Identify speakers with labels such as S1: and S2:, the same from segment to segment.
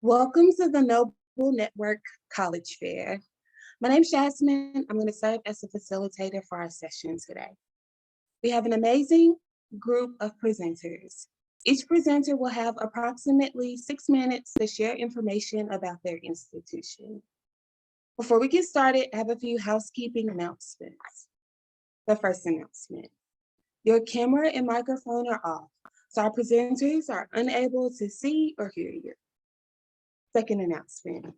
S1: Welcome to the Noble Network College Fair. My name is Jasmine. I'm going to serve as a facilitator for our session today. We have an amazing group of presenters. Each presenter will have approximately 6 minutes to share information about their institution. Before we get started, I have a few housekeeping announcements. The first announcement: your camera and microphone are off, so our presenters are unable to see or hear you. Second announcement: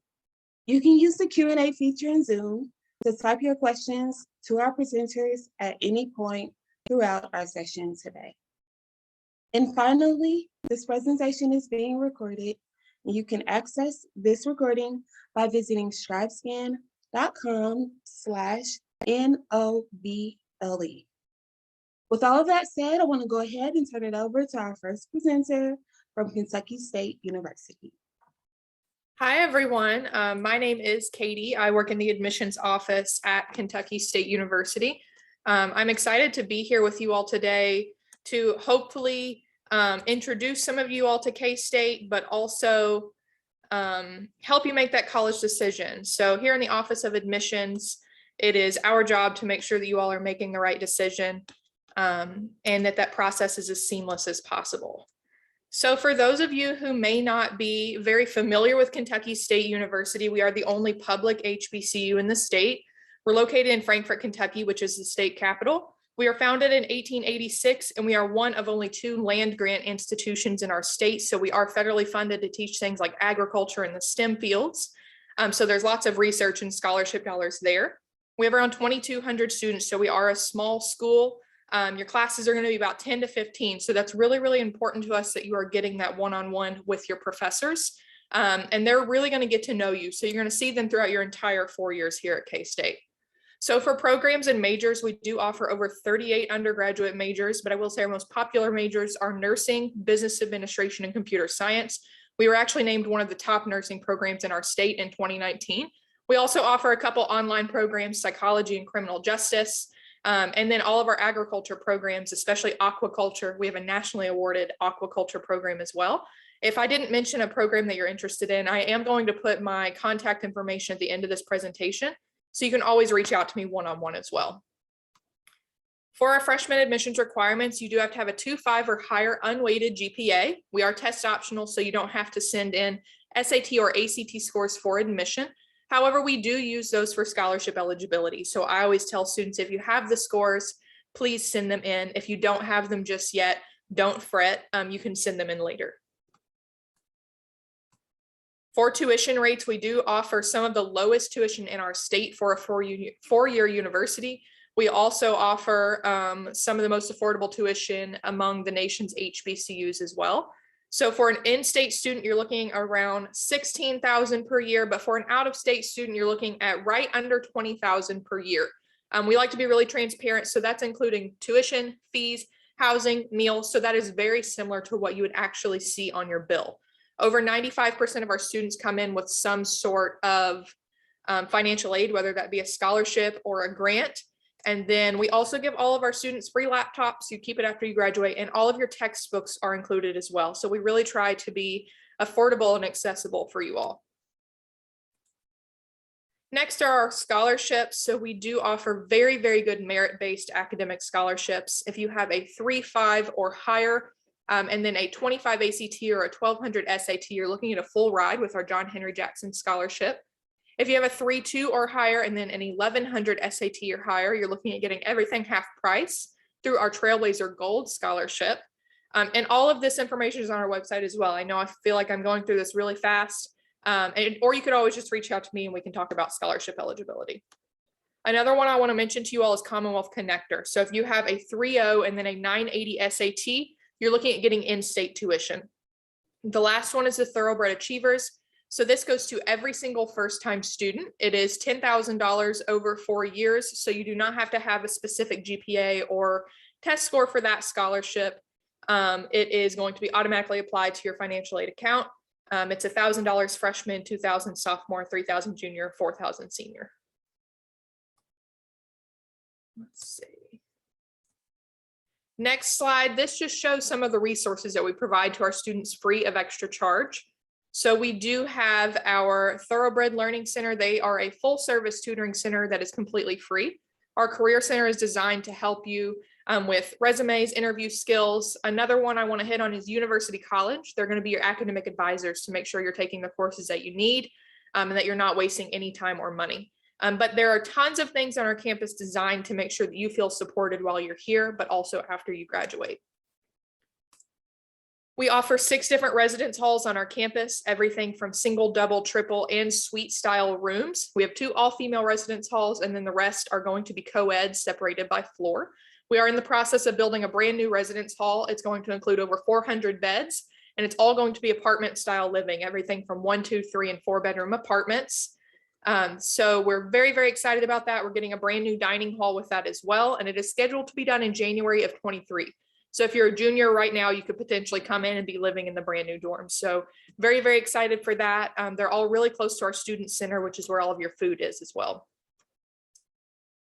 S1: you can use the Q&A feature in Zoom to type your questions to our presenters at any point throughout our session today. And finally, this presentation is being recorded, and you can access this recording by visiting scribescan.com/NOVLE. With all of that said, I want to go ahead and turn it over to our first presenter from Kentucky State University.
S2: Hi, everyone. My name is Katie. I work in the admissions office at Kentucky State University. I'm excited to be here with you all today to hopefully introduce some of you all to K-State, but also help you make that college decision. So here in the Office of Admissions, it is our job to make sure that you all are making the right decision and that process is as seamless as possible. So for those of you who may not be very familiar with Kentucky State University, we are the only public HBCU in the state. We're located in Frankfort, Kentucky, which is the state capital. We are founded in 1886, and we are one of only 2 land grant institutions in our state. So we are federally funded to teach things like agriculture and the STEM fields. So there's lots of research and scholarship dollars there. We have around 2,200 students, so we are a small school. Your classes are going to be about 10 to 15. So that's really, really important to us that you are getting that one-on-one with your professors. And they're really going to get to know you. So you're going to see them throughout your entire 4 years here at K-State. So for programs and majors, we do offer over 38 undergraduate majors, but I will say our most popular majors are nursing, business administration, and computer science. We were actually named one of the top nursing programs in our state in 2019. We also offer a couple online programs, psychology and criminal justice. And then all of our agriculture programs, especially aquaculture, we have a nationally awarded aquaculture program as well. If I didn't mention a program that you're interested in, I am going to put my contact information at the end of this presentation, so you can always reach out to me one-on-one as well. For our freshman admissions requirements, you do have to have a 2.5 or higher unweighted GPA. We are test optional, so you don't have to send in SAT or ACT scores for admission. However, we do use those for scholarship eligibility. So I always tell students, if you have the scores, please send them in. If you don't have them just yet, don't fret. You can send them in later. For tuition rates, we do offer some of the lowest tuition in our state for a four-year university. We also offer some of the most affordable tuition among the nation's HBCUs as well. So for an in-state student, you're looking around $16,000 per year, but for an out-of-state student, you're looking at right under $20,000 per year. We like to be really transparent, so that's including tuition, fees, housing, meals. So that is very similar to what you would actually see on your bill. Over 95% of our students come in with some sort of financial aid, whether that be a scholarship or a grant. And then we also give all of our students free laptops. You keep it after you graduate, and all of your textbooks are included as well. So we really try to be affordable and accessible for you all. Next are our scholarships. So we do offer very, very good merit-based academic scholarships. If you have a 3.5 or higher, and then a 25 ACT or a 1200 SAT, you're looking at a full ride with our John Henry Jackson Scholarship. If you have a 3.2 or higher and then an 1100 SAT or higher, you're looking at getting everything half price through our Trailblazer Gold Scholarship. And all of this information is on our website as well. I know I feel like I'm going through this really fast, or you could always just reach out to me and we can talk about scholarship eligibility. Another one I want to mention to you all is Commonwealth Connector. So if you have a 3.0 and then a 980 SAT, you're looking at getting in-state tuition. The last one is the Thoroughbred Achievers. So this goes to every single first-time student. It is $10,000 over 4 years. So you do not have to have a specific GPA or test score for that scholarship. It is going to be automatically applied to your financial aid account. It's $1,000 freshman, $2,000 sophomore, $3,000 junior, $4,000 senior. Let's see. Next slide. This just shows some of the resources that we provide to our students free of extra charge. So we do have our Thoroughbred Learning Center. They are a full service tutoring center that is completely free. Our Career Center is designed to help you with resumes, interview skills. Another one I want to hit on is University College. They're going to be your academic advisors to make sure you're taking the courses that you need and that you're not wasting any time or money. But there are tons of things on our campus designed to make sure that you feel supported while you're here, but also after you graduate. We offer 6 different residence halls on our campus, everything from single, double, triple, and suite style rooms. We have 2 all-female residence halls, and then the rest are going to be co-ed separated by floor. We are in the process of building a brand new residence hall. It's going to include over 400 beds, and it's all going to be apartment style living, everything from 1, 2, 3, and 4 bedroom apartments. So we're very, very excited about that. We're getting a brand new dining hall with that as well, and it is scheduled to be done in January of 23. So if you're a junior right now, you could potentially come in and be living in the brand new dorms. So very, very excited for that. They're all really close to our student center, which is where all of your food is as well.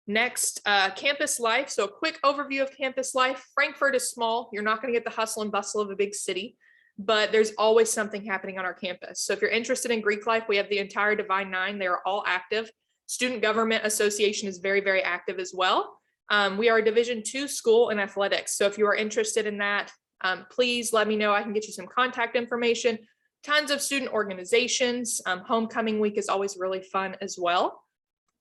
S2: Next, campus life. So a quick overview of campus life. Frankfurt is small. You're not going to get the hustle and bustle of a big city, but there's always something happening on our campus. So if you're interested in Greek life, we have the entire Divine Nine. They are all active. Student Government Association is very, very active as well. We are a Division II school in athletics. So if you are interested in that, please let me know. I can get you some contact information. Tons of student organizations. Homecoming week is always really fun as well.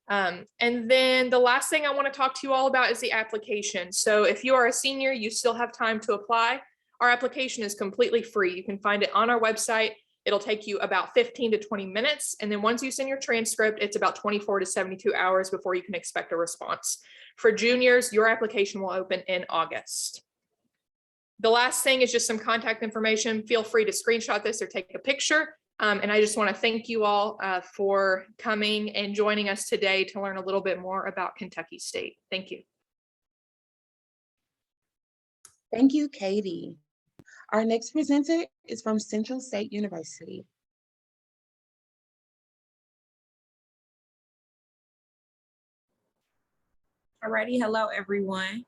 S2: And then the last thing I want to talk to you all about is the application. So if you are a senior, you still have time to apply. Our application is completely free. You can find it on our website. It'll take you about 15 to 20 minutes. And then once you send your transcript, it's about 24 to 72 hours before you can expect a response. For juniors, your application will open in August. The last thing is just some contact information. Feel free to screenshot this or take a picture. And I just want to thank you all for coming and joining us today to learn a little bit more about Kentucky State. Thank you.
S1: Thank you, Katie. Our next presenter is from Central State University.
S3: Alrighty, hello everyone.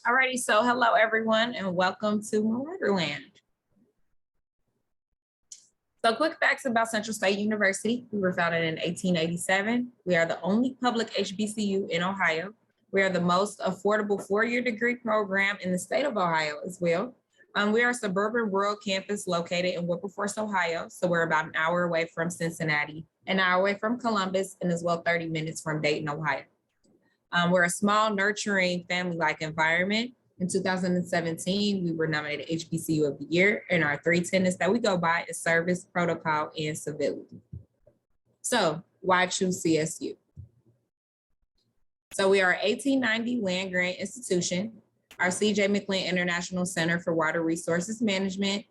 S3: Alrighty, so hello everyone and welcome to Murderland. So quick facts about Central State University. We were founded in 1887. We are the only public HBCU in Ohio. We are the most affordable 4-year degree program in the state of Ohio as well. We are a suburban rural campus located in Wilberforce, Ohio. So we're about an hour away from Cincinnati, an hour away from Columbus, and as well 30 minutes from Dayton, Ohio. We're a small, nurturing, family-like environment. In 2017, we were nominated HBCU of the Year, and our 3 tenets that we go by is service, protocol, and civility. So why choose CSU? So we are an 1890 land grant institution. Our CJ McLean International Center for Water Resources Management.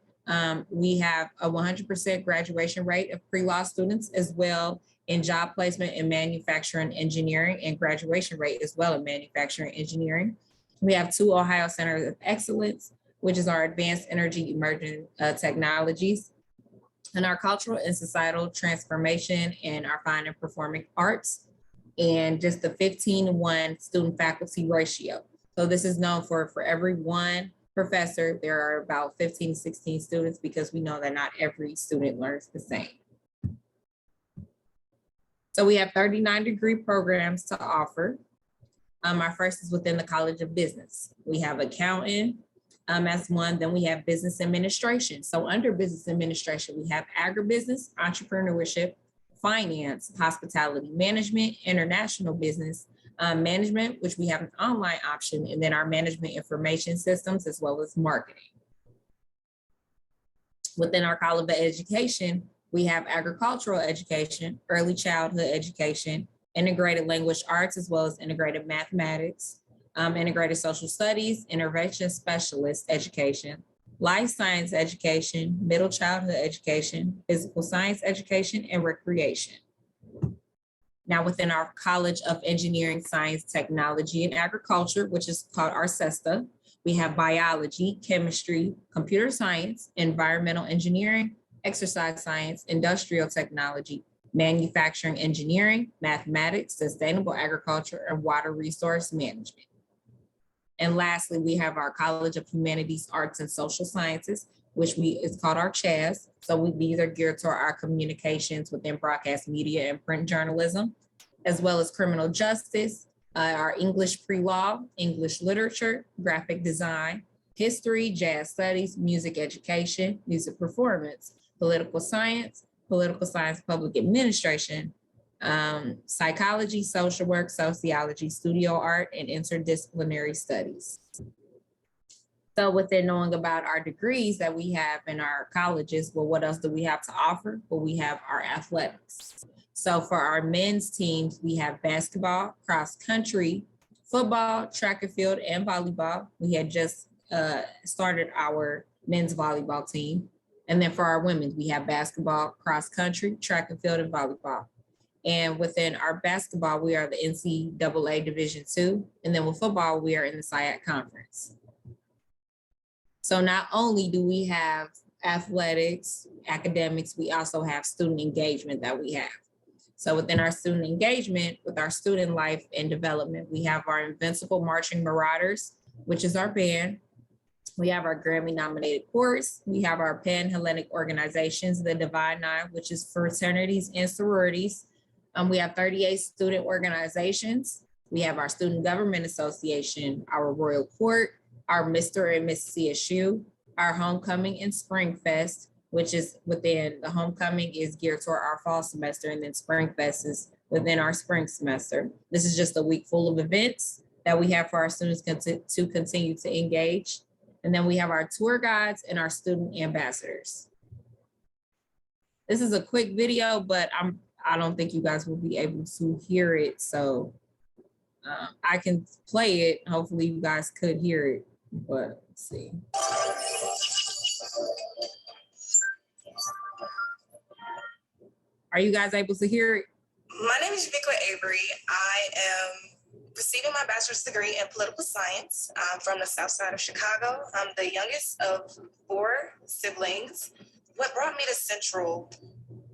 S3: We have a 100% graduation rate of pre-law students, as well in job placement in manufacturing engineering, and graduation rate as well in manufacturing engineering. We have 2 Ohio Centers of Excellence, which is our advanced energy emerging technologies, and our cultural and societal transformation, and our fine and performing arts, and just the 15-to-1 student faculty ratio. So this is known for every 1 professor, there are about 15 to 16 students, because we know that not every student learns the same. So we have 39 degree programs to offer. Our first is within the College of Business. We have accounting as one, then we have business administration. So under business administration, we have agribusiness, entrepreneurship, finance, hospitality management, international business management, which we have an online option, and then our management information systems, as well as marketing. Within our College of Education, we have agricultural education, early childhood education, integrated language arts, as well as integrated mathematics, integrated social studies, intervention specialist education, life science education, middle childhood education, physical science education, and recreation. Now within our College of Engineering, Science, Technology, and Agriculture, which is called our CESTA, we have biology, chemistry, computer science, environmental engineering, exercise science, industrial technology, manufacturing engineering, mathematics, sustainable agriculture, and water resource management. And lastly, we have our College of Humanities, Arts, and Social Sciences, which is called our CHAS. So these are geared toward our communications within broadcast media and print journalism, as well as criminal justice, our English pre-law, English literature, graphic design, history, jazz studies, music education, music performance, political science, public administration, psychology, social work, sociology, studio art, and interdisciplinary studies. So within knowing about our degrees that we have in our colleges, well, what else do we have to offer? Well, we have our athletics. So for our men's teams, we have basketball, cross country, football, track and field, and volleyball. We had just started our men's volleyball team. And then for our women, we have basketball, cross country, track and field, and volleyball. And within our basketball, we are the NCAA Division II. And then with football, we are in the SIAC Conference. So not only do we have athletics, academics, we also have student engagement that we have. So within our student engagement, with our student life and development, we have our Invincible Marching Marauders, which is our band. We have our Grammy nominated chorus. We have our Pan-Hellenic organizations, the Divine Nine, which is fraternities and sororities. We have 38 student organizations. We have our Student Government Association, our Royal Court, our Mr. and Miss CSU, our Homecoming and Spring Fest, which is within the homecoming is geared toward our fall semester, and then Spring Fest is within our spring semester. This is just a week full of events that we have for our students to continue to engage. And then we have our tour guides and our student ambassadors. This is a quick video, but I don't think you guys will be able to hear it. So I can play it. Hopefully you guys could hear it, but let's see. Are you guys able to hear it?
S4: My name is Vico Avery. I am receiving my bachelor's degree in political science. I'm from the South Side of Chicago. I'm the youngest of 4 siblings. What brought me to Central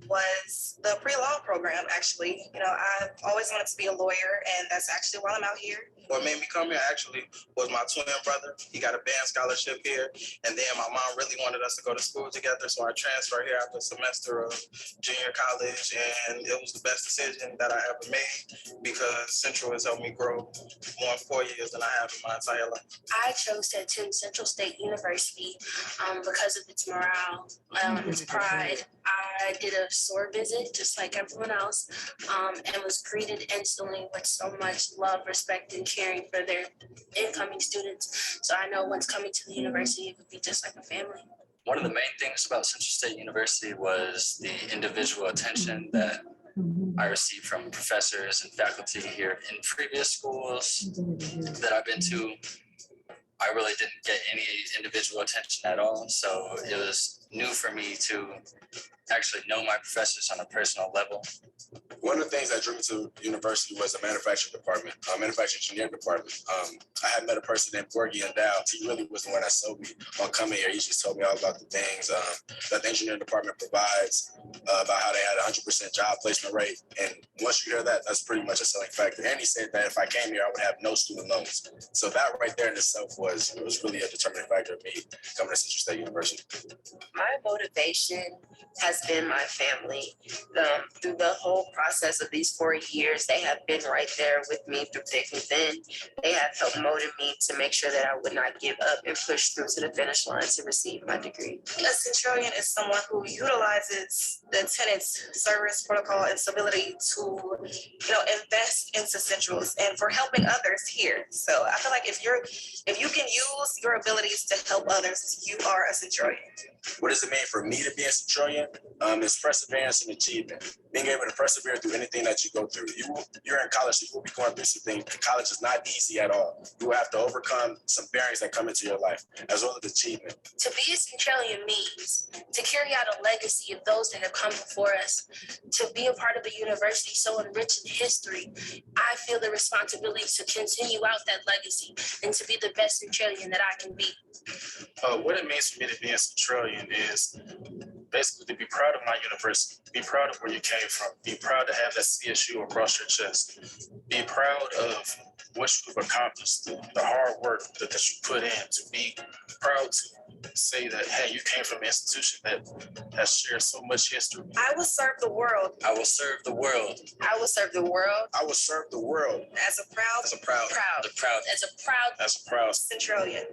S4: was the pre-law program, actually. You know, I've always wanted to be a lawyer, and that's actually why I'm out here.
S5: What made me come here actually was my twin brother. He got a band scholarship here. And then my mom really wanted us to go to school together. So I transferred here after a semester of junior college. And it was the best decision that I ever made because Central has helped me grow more in 4 years than I have in my entire life.
S6: I chose to attend Central State University because of its morale, its pride. I did a SOAR visit just like everyone else and was greeted instantly with so much love, respect, and caring for their incoming students. So I know once coming to the university, it would be just like a family.
S7: One of the main things about Central State University was the individual attention that I received from professors and faculty here. In previous schools that I've been to, I really didn't get any individual attention at all. So it was new for me to actually know my professors on a personal level.
S8: One of the things that drew me to university was the manufacturing department, manufacturing engineering department. I had met a person named Gorgie and Dow. He really was the one that sold me on coming here. He just told me all about the things that the engineering department provides, about how they had 100% job placement rate. And once you hear that, that's pretty much a selling factor. And he said that if I came here, I would have no student loans. So that right there in itself was really a determining factor of me coming to Central State University.
S9: My motivation has been my family. Through the whole process of these 4 years, they have been right there with me through thick and thin. They have helped motivate me to make sure that I would not give up and push through to the finish line to receive my degree.
S4: A centurion is someone who utilizes the tenets, service, protocol, and civility to, invest into Centrals and for helping others here. So I feel like if you can use your abilities to help others, you are a centurion.
S8: What does it mean for me to be a Centurion? It's perseverance and achievement. Being able to persevere through anything that you go through. You're in college, so you will be going through some things. College is not easy at all. You will have to overcome some barriers that come into your life, as well as achievement.
S6: To be a Centurion means to carry out a legacy of those that have come before us, to be a part of a university so enriched in history. I feel the responsibility to continue out that legacy and to be the best Centurion that I can be.
S10: What it means for me to be a Centurion is basically to be proud of my university, be proud of where you came from, be proud to have that CSU across your chest, be proud of what you've accomplished, the hard work that you put in, to be proud to say that, hey, you came from an institution that has shared so much history.
S4: I will serve the world.
S7: I will serve the world.
S9: I will serve the world
S8: I will serve the world
S4: As a proud
S8: as a proud
S6: As a proud
S4: Centurion.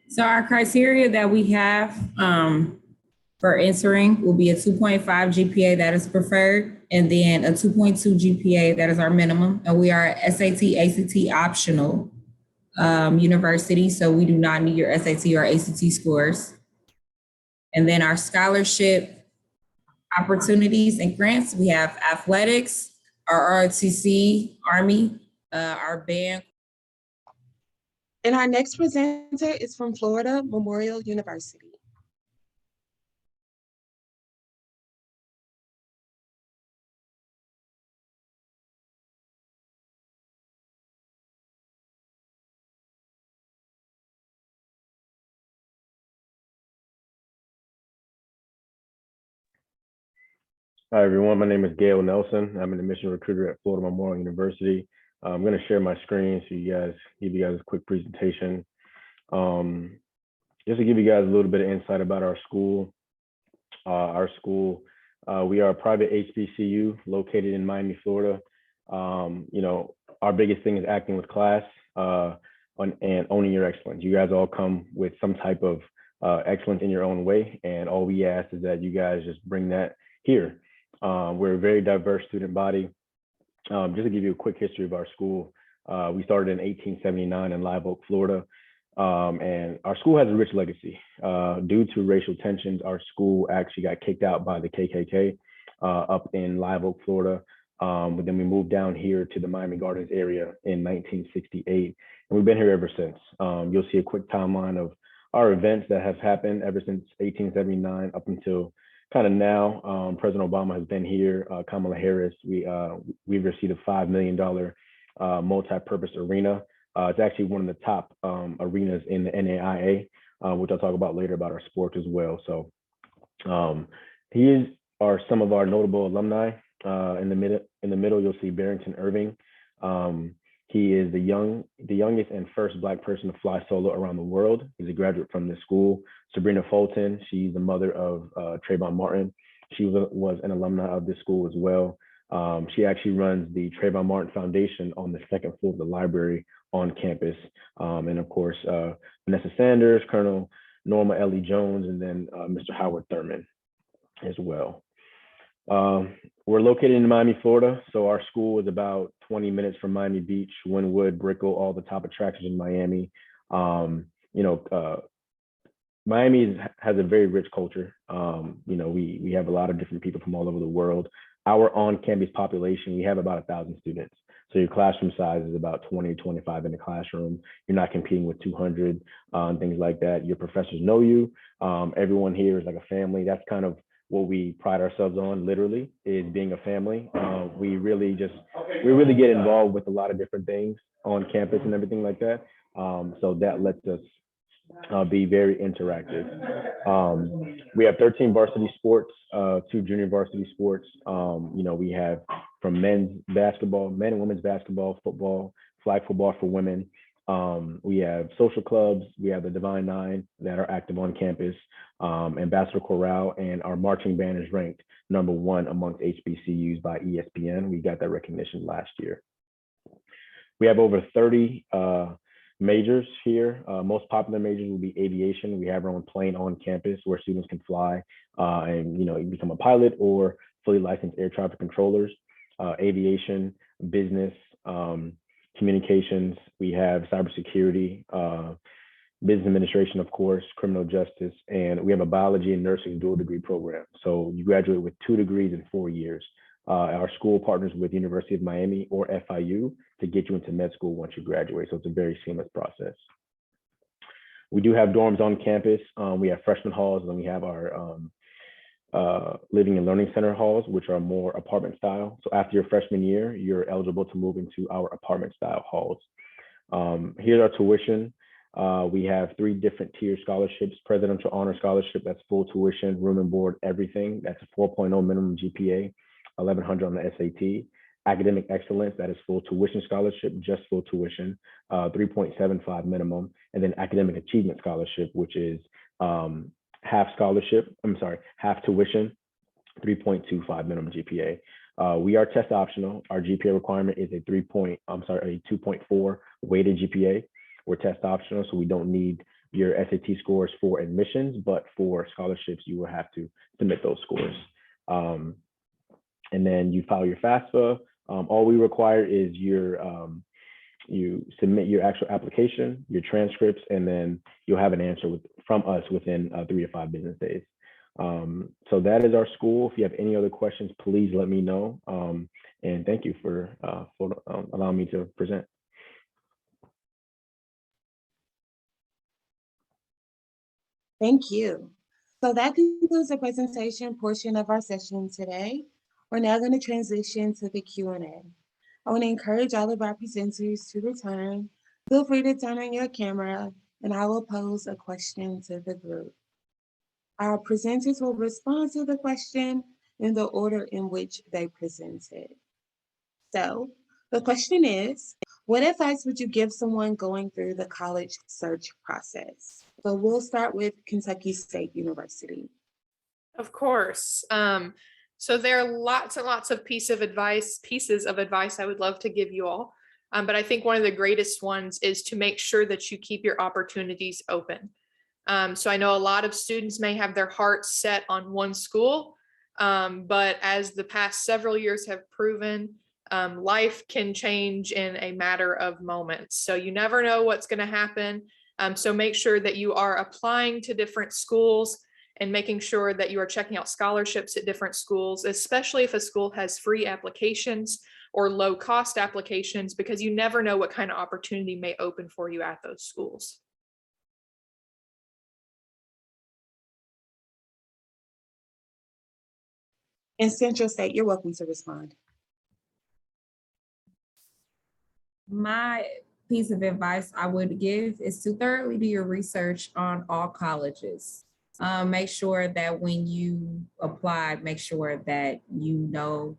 S3: So our criteria that we have for entering will be a 2.5 GPA that is preferred, and then a 2.2 GPA that is our minimum. And we are a SAT, ACT optional university, so we do not need your SAT or ACT scores. And then our scholarship opportunities and grants, we have athletics, our ROTC, Army, our band.
S1: And our next presenter is from Florida Memorial University.
S11: Hi, everyone. My name is Gail Nelson. I'm an admission recruiter at Florida Memorial University. I'm going to share my screen so give you guys a quick presentation. Just to give you guys a little bit of insight about our school. We are a private HBCU located in Miami, Florida. Our biggest thing is acting with class and owning your excellence. You guys all come with some type of excellence in your own way, and all we ask is that you guys just bring that here. We're a very diverse student body. Just to give you a quick history of our school, we started in 1879 in Live Oak, Florida, and our school has a rich legacy. Due to racial tensions, our school actually got kicked out by the KKK up in Live Oak, Florida. But then we moved down here to the Miami Gardens area in 1968, and we've been here ever since. You'll see a quick timeline of our events that have happened ever since 1879 up until kind of now. President Obama has been here. Kamala Harris, we've received a $5 million multi-purpose arena. It's actually one of the top arenas in the NAIA, which I'll talk about later about our sports as well. So these are some of our notable alumni. In the middle, you'll see Barrington Irving. He is the youngest and first Black person to fly solo around the world. He's a graduate from this school. Sabrina Fulton, she's the mother of Trayvon Martin. She was an alumni of this school as well. She actually runs the Trayvon Martin Foundation on the second floor of the library on campus. And of course, Vanessa Sanders, Colonel Norma Ellie Jones, and then Mr. Howard Thurman as well. We're located in Miami, Florida. So our school is about 20 minutes from Miami Beach, Wynwood, Brickell, all the top attractions in Miami. Miami has a very rich culture. We have a lot of different people from all over the world. Our on-campus population, we have about 1,000 students. So your classroom size is about 20, 25 in the classroom. You're not competing with 200 and things like that. Your professors know you. Everyone here is like a family. That's kind of what we pride ourselves on, literally, is being a family. We really get involved with a lot of different things on campus and everything like that. So that lets us be very interactive. We have 13 varsity sports, 2 junior varsity sports. We have from men's basketball, men and women's basketball, football, flag football for women. We have social clubs. We have the Divine Nine that are active on campus, Ambassador Chorale, and our marching band is ranked #1 amongst HBCUs by ESPN. We got that recognition last year. We have over 30 majors here. Most popular majors will be aviation. We have our own plane on campus where students can fly and you become a pilot or fully licensed air traffic controllers, aviation, business, communications. We have cybersecurity, business administration, of course, criminal justice, and we have a biology and nursing dual degree program. So you graduate with 2 degrees in 4 years. Our school partners with University of Miami or FIU to get you into med school once you graduate. So it's a very seamless process. We do have dorms on campus. We have freshman halls, and then we have our living and learning center halls, which are more apartment style. So after your freshman year, you're eligible to move into our apartment style halls. Here's our tuition. We have 3 different tier scholarships: presidential honor scholarship, that's full tuition, room and board, everything. That's a 4.0 minimum GPA, 1100 on the SAT. Academic excellence, that is full tuition scholarship, just full tuition, 3.75 minimum. And then academic achievement scholarship, which is half tuition, 3.25 minimum GPA. We are test optional. Our GPA requirement is a 2.4 weighted GPA. We're test optional, so we don't need your SAT scores for admissions, but for scholarships, you will have to submit those scores. And then you file your FAFSA. All we require is you submit your actual application, your transcripts, and then you'll have an answer from us within 3 to 5 business days. So that is our school. If you have any other questions, please let me know. And thank you for allowing me to present.
S1: Thank you. So that concludes the presentation portion of our session today. We're now going to transition to the Q&A. I want to encourage all of our presenters to return. Feel free to turn on your camera, and I will pose a question to the group. Our presenters will respond to the question in the order in which they presented. So the question is, what advice would you give someone going through the college search process? So we'll start with Kentucky State University.
S2: Of course. So there are lots and lots of pieces of advice I would love to give you all. But I think one of the greatest ones is to make sure that you keep your opportunities open. So I know a lot of students may have their hearts set on one school, but as the past several years have proven, life can change in a matter of moments. So you never know what's going to happen. So make sure that you are applying to different schools and making sure that you are checking out scholarships at different schools, especially if a school has free applications or low cost applications, because you never know what kind of opportunity may open for you at those schools.
S1: And Central State, you're welcome to respond.
S3: My piece of advice I would give is to thoroughly do your research on all colleges. Make sure that when you apply, make sure that you know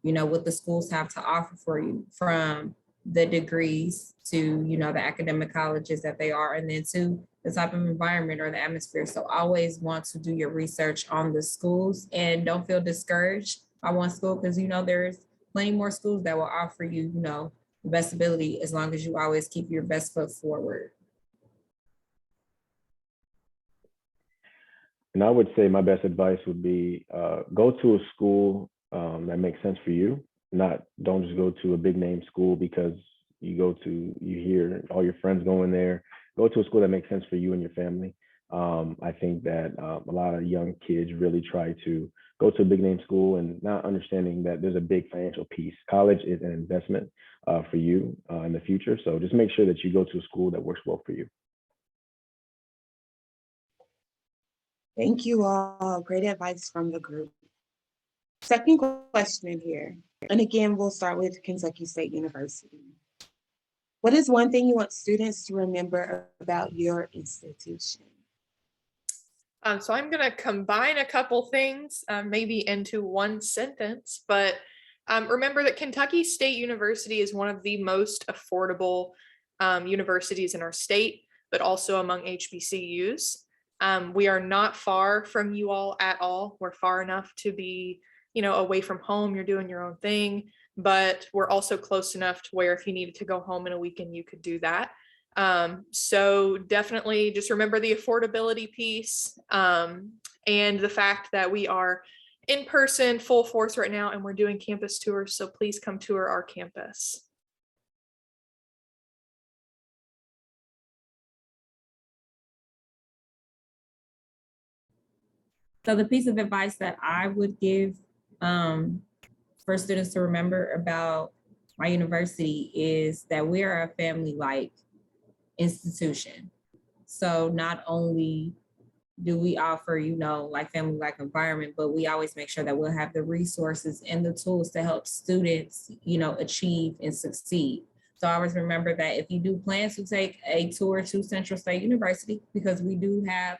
S3: what the schools have to offer for you, from the degrees to, the academic colleges that they are, and then to the type of environment or the atmosphere. So always want to do your research on the schools, and don't feel discouraged by one school, because there's plenty more schools that will offer you, the best ability, as long as you always keep your best foot forward.
S11: And I would say my best advice would be go to a school that makes sense for you. Don't just go to a big name school because you hear all your friends going there. Go to a school that makes sense for you and your family. I think that a lot of young kids really try to go to a big name school and not understanding that there's a big financial piece. College is an investment for you in the future. So just make sure that you go to a school that works well for you.
S1: Thank you all. Great advice from the group. Second question here. And again, we'll start with Kentucky State University. What is one thing you want students to remember about your institution?
S2: So I'm going to combine a couple things, maybe into one sentence, but remember that Kentucky State University is one of the most affordable universities in our state, but also among HBCUs. We are not far from you all at all. We're far enough to be, away from home. You're doing your own thing, but we're also close enough to where if you needed to go home in a weekend, you could do that. So definitely just remember the affordability piece. and the fact that we are in person, full force right now, and we're doing campus tours. So please come tour our campus.
S3: So the piece of advice that I would give for students to remember about my university is that we are a family-like institution. So not only do we offer, like family-like environment, but we always make sure that we'll have the resources and the tools to help students, achieve and succeed. So I always remember that if you do plan to take a tour to Central State University, because we do have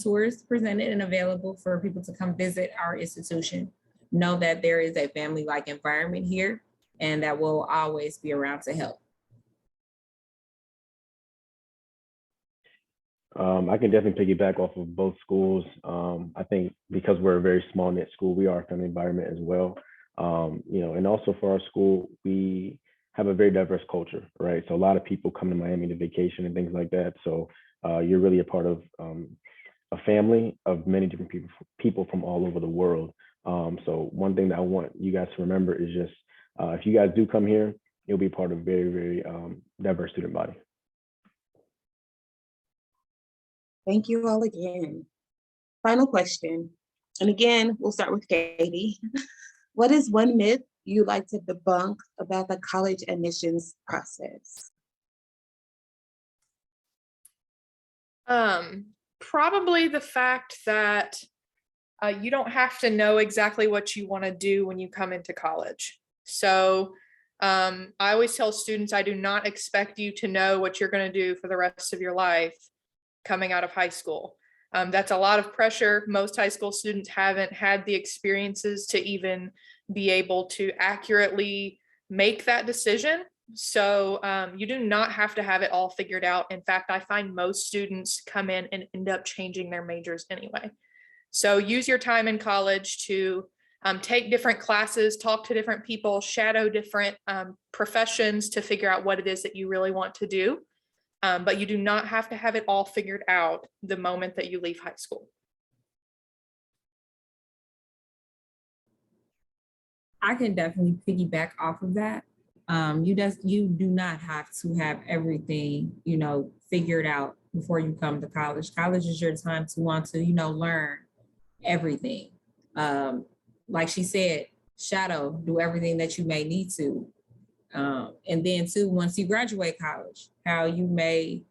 S3: tours presented and available for people to come visit our institution, know that there is a family-like environment here and that we'll always be around to help.
S11: I can definitely piggyback off of both schools. I think because we're a very small knit school, we are a family environment as well. And also for our school, we have a very diverse culture, right? So a lot of people come to Miami to vacation and things like that. So you're really a part of a family of many different people from all over the world. So one thing that I want you guys to remember is just, if you guys do come here, you'll be part of a very, very diverse student body.
S1: Thank you all again. Final question. And again, we'll start with Katie. What is one myth you'd like to debunk about the college admissions process?
S2: Probably the fact that you don't have to know exactly what you want to do when you come into college. So I always tell students, I do not expect you to know what you're going to do for the rest of your life coming out of high school. That's a lot of pressure. Most high school students haven't had the experiences to even be able to accurately make that decision. So you do not have to have it all figured out. In fact, I find most students come in and end up changing their majors anyway. So use your time in college to take different classes, talk to different people, shadow different professions to figure out what it is that you really want to do. But you do not have to have it all figured out the moment that you leave high school.
S3: I can definitely piggyback off of that. You do not have to have everything, figured out before you come to college. College is your time to want to, learn everything. Like she said, shadow, do everything that you may need to. And then too, once you graduate college, how you may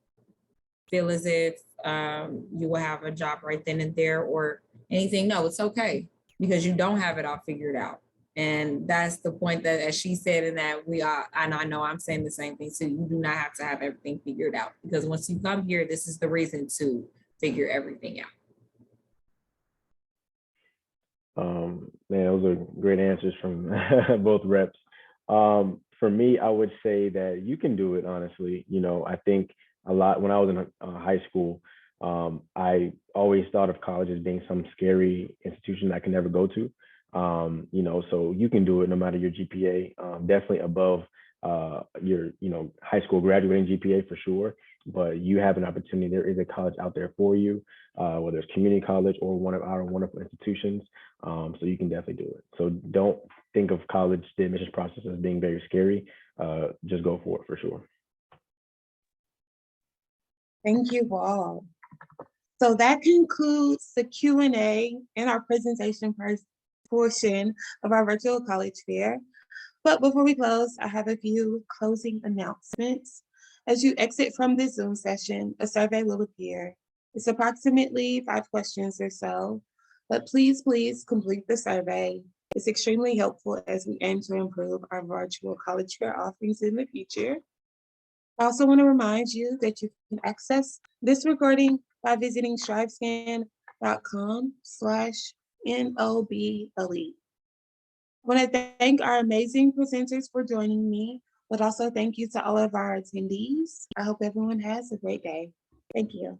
S3: feel as if you will have a job right then and there or anything. No, it's okay because you don't have it all figured out. And that's the point that, as she said, and that we are, and I know I'm saying the same thing too, you do not have to have everything figured out because once you come here, this is the reason to figure everything out.
S11: Man, those are great answers from both reps. For me, I would say that you can do it, honestly. I think a lot when I was in high school, I always thought of college as being some scary institution I can never go to. So you can do it no matter your GPA, definitely above your, high school graduating GPA for sure. But you have an opportunity. There is a college out there for you, whether it's community college or one of our wonderful institutions. So you can definitely do it. So don't think of college, the admissions process as being very scary. Just go for it for sure.
S1: Thank you all. So that concludes the Q&A and our presentation portion of our virtual college fair. But before we close, I have a few closing announcements. As you exit from this Zoom session, a survey will appear. It's approximately 5 questions or so, but please complete the survey. It's extremely helpful as we aim to improve our virtual college fair offerings in the future. I also want to remind you that you can access this recording by visiting strivescan.com/NOBElite. I want to thank our amazing presenters for joining me, but also thank you to all of our attendees. I hope everyone has a great day. Thank you.